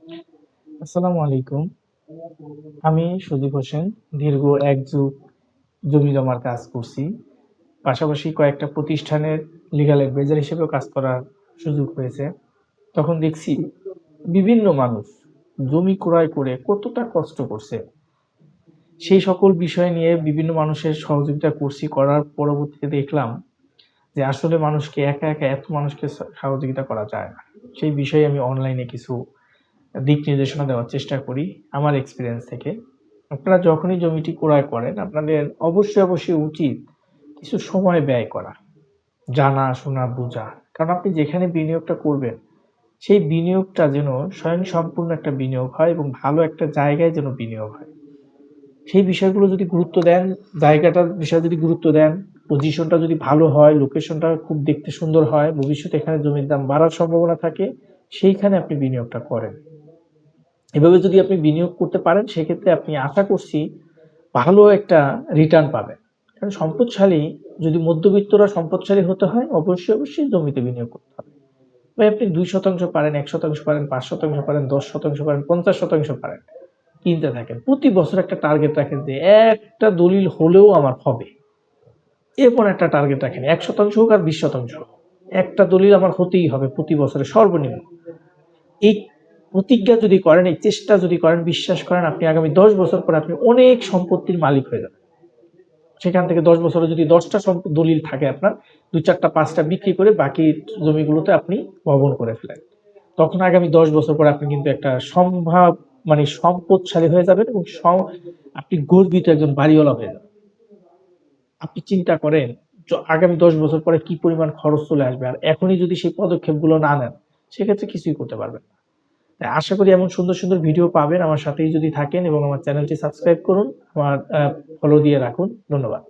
আসসালামু আলাইকুম। আমি সুদীপ হোসেন। দীর্ঘ ১ যুগ জমি জমার কাজ করছি। পাশাপাশি কয়েকটা প্রতিষ্ঠানের লিগ্যাল অ্যাডভাইজার হিসেবেও কাজ করার সুযোগ হয়েছে। তখন দেখছি বিভিন্ন মানুষ জমি ক্রয় করে কতটা কষ্ট করছে। সেই সকল বিষয় নিয়ে বিভিন্ন মানুষের সহযোগিতা করছি। করার পরবর্তীতে দেখলাম যে আসলে মানুষকে একা এত মানুষকে সহযোগিতা করা যায় না। সেই বিষয়ে আমি অনলাইনে কিছু দিক নির্দেশনা দেওয়ার চেষ্টা করি আমার এক্সপেরিয়েন্স থেকে। আপনারা যখনই জমিটি ক্রয় করেন আপনাদের অবশ্যই উচিত কিছু সময় ব্যয় করা। জানা, শোনা, বোঝা। কারণ আপনি যেখানে বিনিয়োগটা করবেন সেই বিনিয়োগটা যেন স্বয়ংসম্পূর্ণ একটা বিনিয়োগ হয় এবং ভালো একটা জায়গায় যেন বিনিয়োগ হয়। সেই বিষয়গুলো যদি গুরুত্ব দেন, জায়গাটার বিষয়ে যদি গুরুত্ব দেন, পজিশনটা যদি ভালো হয়, লোকেশনটা খুব দেখতে সুন্দর হয়, ভবিষ্যতে এখানে জমির দাম বাড়ার সম্ভাবনা থাকে, সেইখানে আপনি বিনিয়োগটা করেন। এভাবে যদি আপনি বিনিয়োগ করতে পারেন সেক্ষেত্রে আপনি আশা করছি ভালো একটা রিটার্ন পাবেন। কারণ সম্পদশালী যদি মধ্যবিত্তরা সম্পদশালী হতে হয় অবশ্যই জমিতে বিনিয়োগ করতে হবে। ভাই আপনি ২% পারেন, ১% পারেন, ৫% পারেন, ১০% পারেন, ৫০% পারেন। কিনতে থাকেন। প্রতি বছর একটা টার্গেট রাখেন যে একটা দলিল হলেও আমার হবে। এরপর একটা টার্গেট রাখেন ১% হোক আর ২০% হোক। একটা দলিল আমার হতেই হবে প্রতি বছরে সর্বনিম্ন। এই প্রতিজ্ঞা যদি করেন, এই চেষ্টা যদি করেন, বিশ্বাস করেন আপনি আগামী ১০ বছর পরে আপনি অনেক সম্পত্তির মালিক হয়ে যাবেন। সেখান থেকে ১০ বছরে যদি 10টা দলিল থাকে আপনার ২, ৪টা ৫টা বিক্রি করে বাকি জমিগুলোতে আপনি ভবন করে ফেলেন। তখন আগামী ১০ বছর পরে আপনি কিন্তু একটা মানে সম্পদশালী হয়ে যাবেন এবং আপনি গর্বিত একজন বাড়িওয়ালা হয়ে যাবেন। আপনি চিন্তা করেন আগামী ১০ বছর পরে কি পরিমাণ খরচ চলে আসবে আর এখনই যদি সেই পদক্ষেপগুলো না নেন সেক্ষেত্রে কিছুই করতে পারবেন না। তাই আশা করি এমন সুন্দর ভিডিও পাবেন আমার সাথেই যদি থাকেন এবং আমার চ্যানেলটি সাবস্ক্রাইব করুন, আমার ফলো দিয়ে রাখুন। ধন্যবাদ।